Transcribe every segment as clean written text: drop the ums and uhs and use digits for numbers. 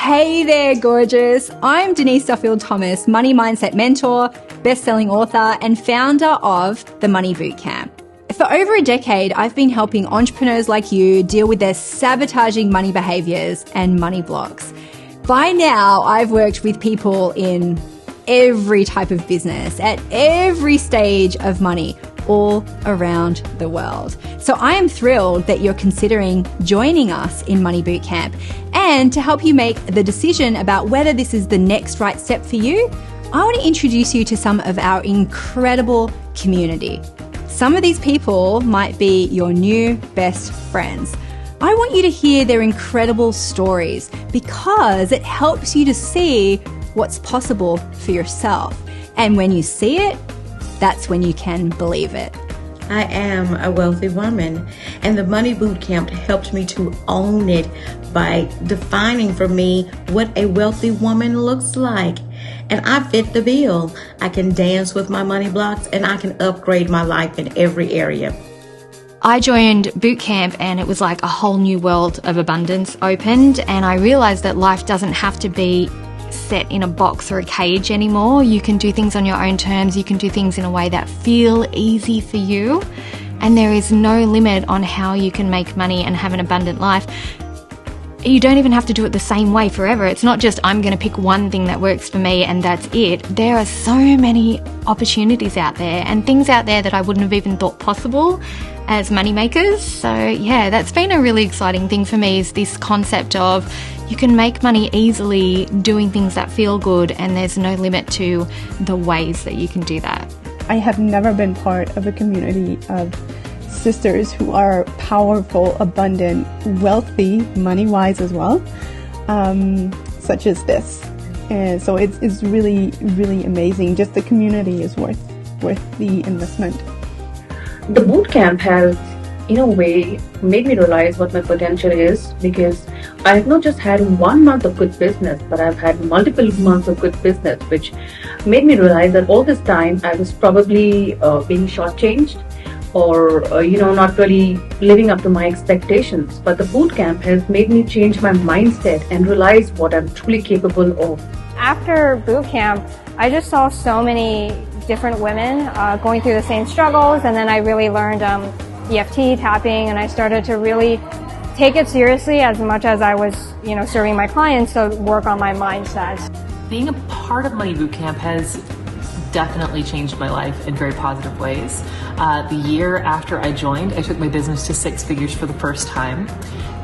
Hey there, gorgeous. I'm Denise Duffield-Thomas, money mindset mentor, best-selling author, and founder of the Money Bootcamp. For over a decade, I've been helping entrepreneurs like you deal with their sabotaging money behaviors and money blocks. By now, I've worked with people in every type of business, at every stage of money, all around the world. So I am thrilled that you're considering joining us in Money Bootcamp. And to help you make the decision about whether this is the next right step for you, I want to introduce you to some of our incredible community. Some of these people might be your new best friends. I want you to hear their incredible stories because it helps you to see what's possible for yourself. And when you see it, that's when you can believe it. I am a wealthy woman, and the Money Bootcamp helped me to own it by defining for me what a wealthy woman looks like. And I fit the bill. I can dance with my money blocks, and I can upgrade my life in every area. I joined Bootcamp and it was like a whole new world of abundance opened, and I realized that life doesn't have to be set in a box or a cage anymore. You can do things on your own terms. You can do things in a way that feel easy for you. And there is no limit on how you can make money and have an abundant life. You don't even have to do it the same way forever. It's not just I'm going to pick one thing that works for me and that's it. There are so many opportunities out there and things out there that I wouldn't have even thought possible as money makers. So yeah, that's been a really exciting thing for me, is this concept of you can make money easily doing things that feel good, and there's no limit to the ways that you can do that. I have never been part of a community of sisters who are powerful, abundant, wealthy, money-wise as well, such as this. And so it's really, really amazing. Just the community is worth the investment. The bootcamp has, in a way, made me realize what my potential is, because I have not just had 1 month of good business, but I've had multiple months of good business, which made me realize that all this time I was probably being shortchanged or, not really living up to my expectations. But the bootcamp has made me change my mindset and realize what I'm truly capable of. After bootcamp, I just saw so many different women going through the same struggles, and then I really learned EFT tapping, and I started to really take it seriously as much as I was, serving my clients, to work on my mindset. Being a part of Money Bootcamp has definitely changed my life in very positive ways. The year after I joined, I took my business to 6 figures for the first time.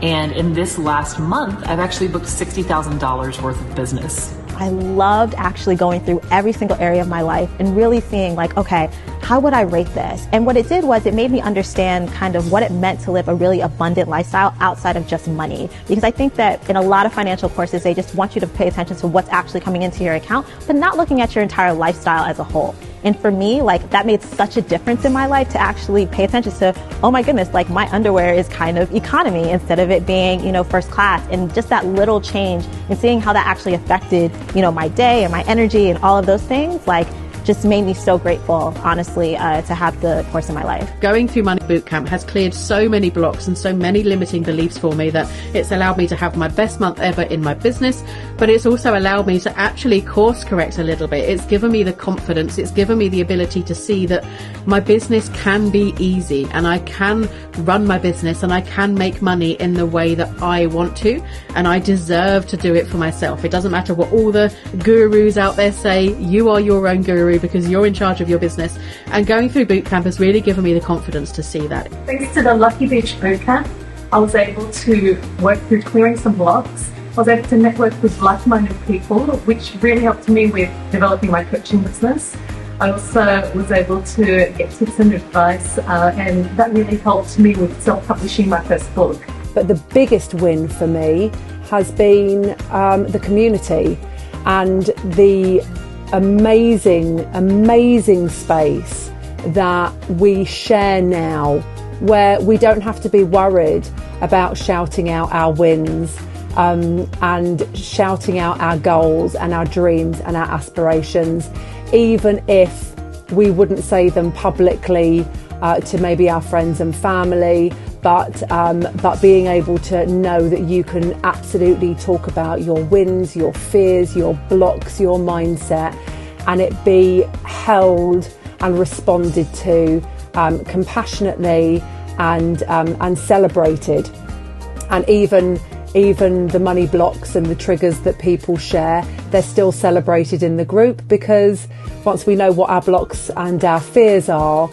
And in this last month, I've actually booked $60,000 worth of business. I loved actually going through every single area of my life and really seeing like, okay, how would I rate this? And what it did was it made me understand kind of what it meant to live a really abundant lifestyle outside of just money. Because I think that in a lot of financial courses, they just want you to pay attention to what's actually coming into your account, but not looking at your entire lifestyle as a whole. And for me, like, that made such a difference in my life to actually pay attention to, oh my goodness, like my underwear is kind of economy instead of it being, first class. And just that little change and seeing how that actually affected, my day and my energy and all of those things, like, just made me so grateful, honestly, to have the course in my life. Going through Money Bootcamp has cleared so many blocks and so many limiting beliefs for me that it's allowed me to have my best month ever in my business, but it's also allowed me to actually course correct a little bit. It's given me the confidence, it's given me the ability to see that my business can be easy and I can run my business and I can make money in the way that I want to, and I deserve to do it for myself. It doesn't matter what all the gurus out there say, you are your own guru because you're in charge of your business. And going through Bootcamp has really given me the confidence to see that. Thanks to the Lucky Beach Bootcamp, I was able to work through clearing some blocks. I was able to network with like-minded people, which really helped me with developing my coaching business. I also was able to get tips and advice, and that really helped me with self-publishing my first book. But the biggest win for me has been the community and the amazing space that we share now, where we don't have to be worried about shouting out our wins and shouting out our goals and our dreams and our aspirations, even if we wouldn't say them publicly to maybe our friends and family, but being able to know that you can absolutely talk about your wins, your fears, your blocks, your mindset, and it be held and responded to compassionately and celebrated. And even the money blocks and the triggers that people share, they're still celebrated in the group, because once we know what our blocks and our fears are,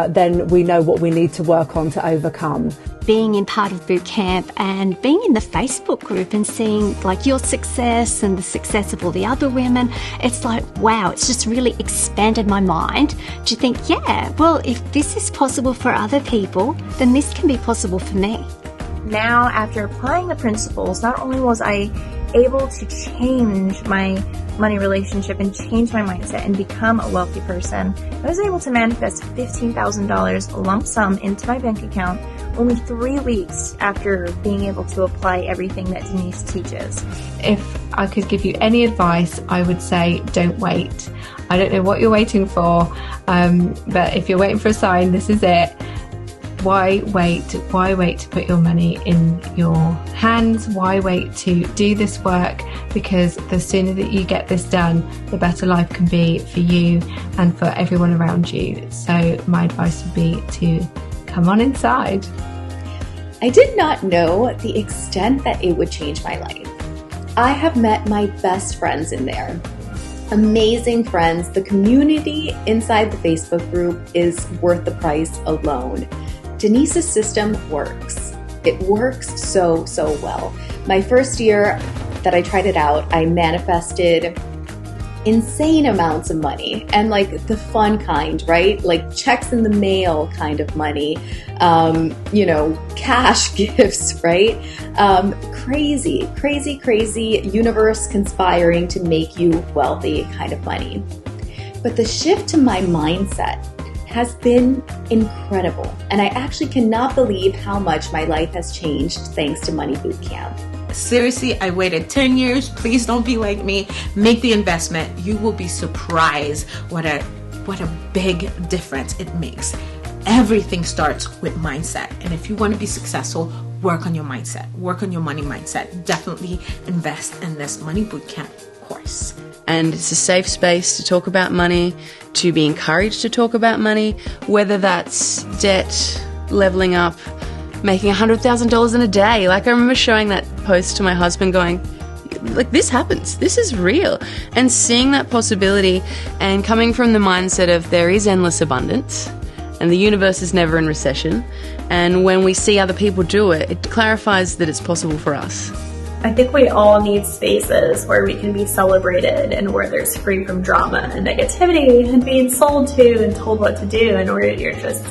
then we know what we need to work on to overcome. Being in part of Bootcamp and being in the Facebook group and seeing like your success and the success of all the other women, it's like, wow, it's just really expanded my mind to think, yeah, well, if this is possible for other people, then this can be possible for me. Now, after applying the principles, not only was I able to change my money relationship and change my mindset and become a wealthy person, I was able to manifest $15,000 lump sum into my bank account only 3 weeks after being able to apply everything that Denise teaches. If I could give you any advice, I would say don't wait. I don't know what you're waiting for, but if you're waiting for a sign, this is it. Why wait? Why wait to put your money in your hands? Why wait to do this work? Because the sooner that you get this done, the better life can be for you and for everyone around you. So my advice would be to come on inside. I did not know the extent that it would change my life. I have met my best friends in there. Amazing friends. The community inside the Facebook group is worth the price alone. Denise's system works. It works so well. My first year that I tried it out, I manifested insane amounts of money, and like the fun kind, right? Like checks in the mail kind of money, cash gifts, right? Crazy universe conspiring to make you wealthy kind of money. But the shift to my mindset has been incredible, and I actually cannot believe how much my life has changed thanks to Money Bootcamp. Seriously, I waited 10 years. Please don't be like me. Make the investment. You will be surprised what a big difference it makes. Everything starts with mindset. And if you want to be successful, work on your mindset. Work on your money mindset. Definitely invest in this Money Bootcamp course. And it's a safe space to talk about money, to be encouraged to talk about money, whether that's debt, leveling up, making $100,000 in a day. Like I remember showing that post to my husband going, like, this happens, this is real. And seeing that possibility and coming from the mindset of there is endless abundance and the universe is never in recession. And when we see other people do it, it clarifies that it's possible for us. I think we all need spaces where we can be celebrated and where there's free from drama and negativity and being sold to and told what to do, and where you're just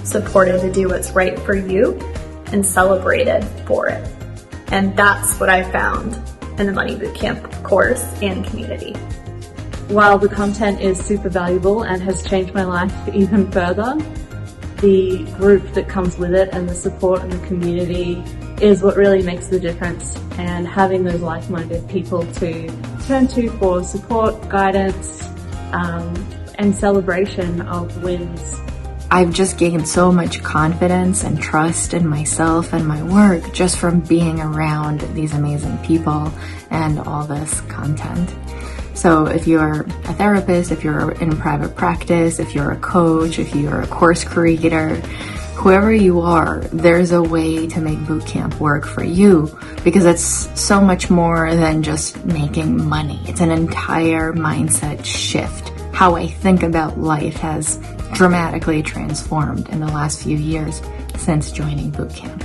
supported to do what's right for you and celebrated for it. And that's what I found in the Money Bootcamp course and community. While the content is super valuable and has changed my life even further, the group that comes with it and the support and the community is what really makes the difference, and having those like-minded people to turn to for support, guidance, and celebration of wins. I've just gained so much confidence and trust in myself and my work just from being around these amazing people and all this content. So if you're a therapist, if you're in private practice, if you're a coach, if you're a course creator, whoever you are, there's a way to make bootcamp work for you, because it's so much more than just making money. It's an entire mindset shift. How I think about life has dramatically transformed in the last few years since joining Bootcamp.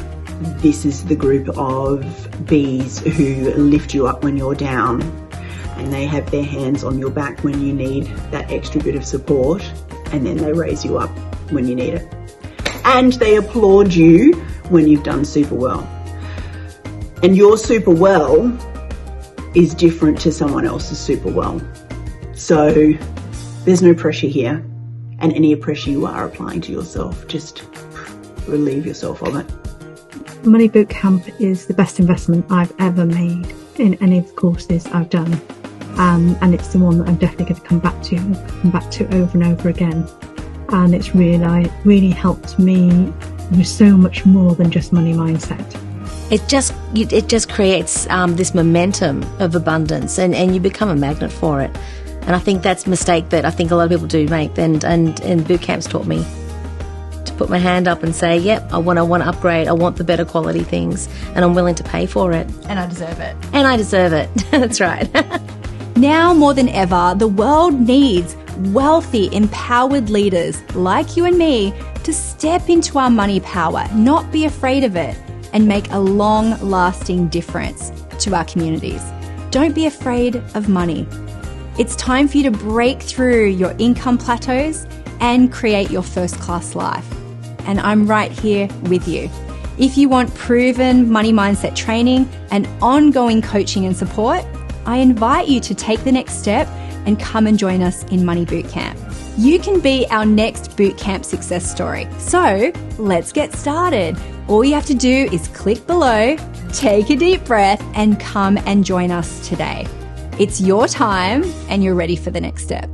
This is the group of bees who lift you up when you're down, and they have their hands on your back when you need that extra bit of support, and then they raise you up when you need it. And they applaud you when you've done super well. And your super well is different to someone else's super well. So there's no pressure here. And any pressure you are applying to yourself, just relieve yourself of it. Money Bootcamp is the best investment I've ever made in any of the courses I've done. And it's the one that I'm definitely going to come back to over and over again. And it's really helped me you're so much more than just money mindset. It just creates this momentum of abundance, and you become a magnet for it. And I think that's a mistake that I think a lot of people do make. And Bootcamp's taught me to put my hand up and say, yep, I want to upgrade. I want the better quality things, and I'm willing to pay for it. And I deserve it. And I deserve it. That's right. Now more than ever, the world needs wealthy, empowered leaders like you and me to step into our money power, not be afraid of it, and make a long-lasting difference to our communities. Don't be afraid of money. It's time for you to break through your income plateaus and create your first-class life. And I'm right here with you. If you want proven money mindset training and ongoing coaching and support, I invite you to take the next step and come and join us in Money Bootcamp. You can be our next Bootcamp success story. So let's get started. All you have to do is click below, take a deep breath, and come and join us today. It's your time, and you're ready for the next step.